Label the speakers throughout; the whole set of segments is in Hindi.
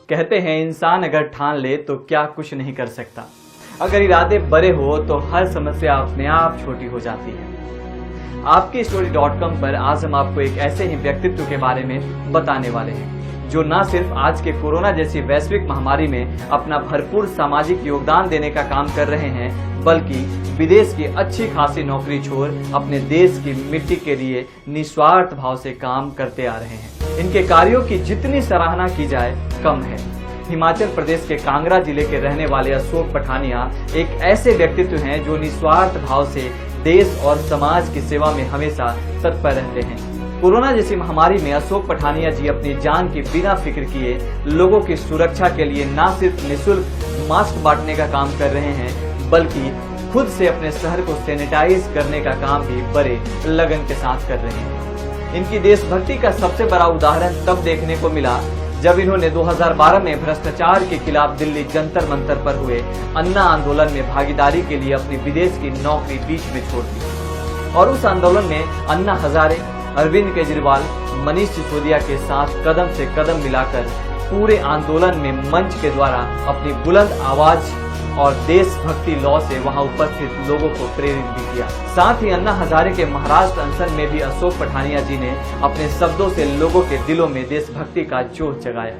Speaker 1: कहते हैं इंसान अगर ठान ले तो क्या कुछ नहीं कर सकता। अगर इरादे बड़े हो तो हर समस्या अपने आप छोटी हो जाती है। आपकी स्टोरी.com पर आज हम आपको एक ऐसे ही व्यक्तित्व के बारे में बताने वाले हैं जो न सिर्फ आज के कोरोना जैसी वैश्विक महामारी में अपना भरपूर सामाजिक योगदान देने का काम कर रहे हैं, बल्कि विदेश की अच्छी खासी नौकरी छोड़ अपने देश की मिट्टी के लिए निस्वार्थ भाव से काम करते आ रहे हैं। इनके कार्यों की जितनी सराहना की जाए कम है। हिमाचल प्रदेश के कांगड़ा जिले के रहने वाले अशोक पठानिया एक ऐसे व्यक्तित्व हैं जो निस्वार्थ भाव से देश और समाज की सेवा में हमेशा तत्पर रहते हैं। कोरोना जैसी महामारी में अशोक पठानिया जी अपनी जान की बिना फिक्र किए लोगों की सुरक्षा के लिए न सिर्फ निःशुल्क मास्क बांटने का काम कर रहे हैं, बल्कि खुद से अपने शहर को सैनिटाइज करने का काम भी बड़े लगन के साथ कर रहे हैं। इनकी देशभक्ति का सबसे बड़ा उदाहरण तब देखने को मिला जब इन्होंने 2012 में भ्रष्टाचार के खिलाफ दिल्ली जंतर मंतर पर हुए अन्ना आंदोलन में भागीदारी के लिए अपनी विदेश की नौकरी बीच में छोड़ दी और उस आंदोलन में अन्ना हजारे, अरविंद केजरीवाल, मनीष सिसोदिया के साथ कदम से कदम मिलाकर पूरे आंदोलन में मंच के द्वारा अपनी बुलंद आवाज और देशभक्ति लौ से वहां उपस्थित लोगों को प्रेरित भी किया। साथ ही अन्ना हजारे के महाराष्ट्र अनशन में भी अशोक पठानिया जी ने अपने शब्दों से लोगों के दिलों में देशभक्ति का जोश जगाया।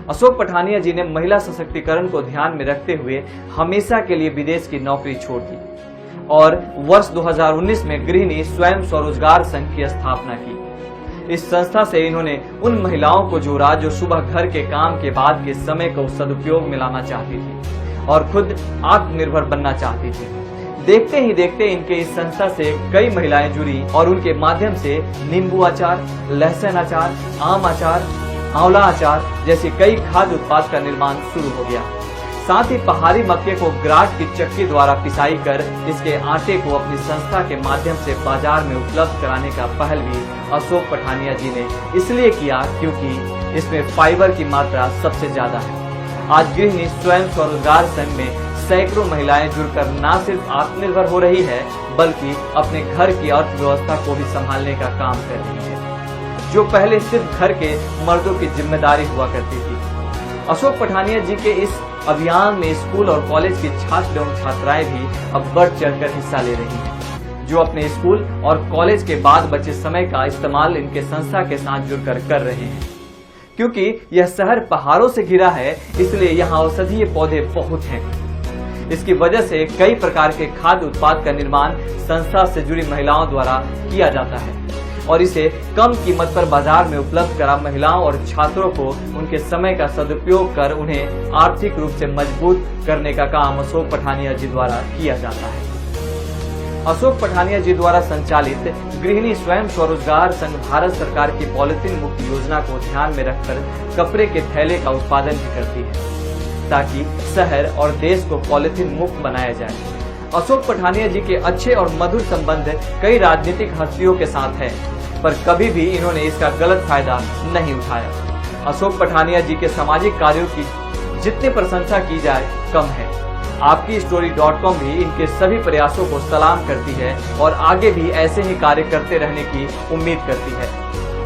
Speaker 1: अशोक पठानिया जी ने महिला सशक्तिकरण को ध्यान में रखते हुए हमेशा के लिए विदेश की नौकरी छोड़ दी और वर्ष 2019 में गृहिणी स्वयं स्वरोजगार संघ की स्थापना की। इस संस्था से इन्होंने उन महिलाओं को जोड़ा जो सुबह घर के काम के बाद के समय को सदुपयोग में लाना चाहती थी और खुद आत्मनिर्भर बनना चाहती थी। देखते ही देखते इनके इस संस्था से कई महिलाएं जुड़ी और उनके माध्यम से नींबू अचार, लहसुन अचार, आम अचार, आंवला अचार जैसे कई खाद्य उत्पाद का निर्माण शुरू हो गया। साथ ही पहाड़ी मक्के को ग्राट की चक्की द्वारा पिसाई कर इसके आटे को अपनी संस्था के माध्यम से बाजार में उपलब्ध कराने का पहल भी अशोक पठानिया जी ने इसलिए किया क्योंकि इसमें फाइबर की मात्रा सबसे ज्यादा है। आज गृहिणी स्वयं स्वरोजगार संघ में सैकड़ों महिलाएं जुड़कर न सिर्फ आत्मनिर्भर हो रही है, बल्कि अपने घर की अर्थव्यवस्था को भी संभालने का काम कर रही है, जो पहले सिर्फ घर के मर्दों की जिम्मेदारी हुआ करती थी। अशोक पठानिया जी के इस अभियान में स्कूल और कॉलेज के छात्र एवं छात्राएं भी अब बढ़ चढ़कर हिस्सा ले रही हैं, जो अपने स्कूल और कॉलेज के बाद बचे समय का इस्तेमाल इनके संस्था के साथ जुड़कर कर रहे हैं। क्योंकि यह शहर पहाड़ों से घिरा है, इसलिए यहाँ औषधीय पौधे बहुत हैं। इसकी वजह से कई प्रकार के खाद्य उत्पाद का निर्माण संस्था से जुड़ी महिलाओं द्वारा किया जाता है और इसे कम कीमत पर बाजार में उपलब्ध करा महिलाओं और छात्रों को उनके समय का सदुपयोग कर उन्हें आर्थिक रूप से मजबूत करने का काम अशोक पठानिया जी द्वारा किया जाता है। अशोक पठानिया जी द्वारा संचालित गृहिणी स्वयं स्वरोजगार संघ भारत सरकार की पॉलिथीन मुक्त योजना को ध्यान में रखकर कपड़े के थैले का उत्पादन भी करती है ताकि शहर और देश को पॉलिथीन मुक्त बनाया जाए। अशोक पठानिया जी के अच्छे और मधुर संबंध कई राजनीतिक हस्तियों के साथ है, पर कभी भी इन्होंने इसका गलत फायदा नहीं उठाया। अशोक पठानिया जी के सामाजिक कार्यों की जितनी प्रशंसा की जाए कम है। आपकी स्टोरी.com भी इनके सभी प्रयासों को सलाम करती है और आगे भी ऐसे ही कार्य करते रहने की उम्मीद करती है।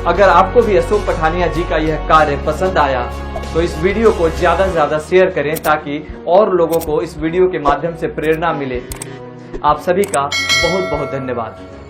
Speaker 1: अगर आपको भी अशोक पठानिया जी का यह कार्य पसंद आया तो इस वीडियो को ज्यादा से ज्यादा शेयर करें ताकि और लोगों को इस वीडियो के माध्यम से प्रेरणा मिले। आप सभी का बहुत बहुत धन्यवाद।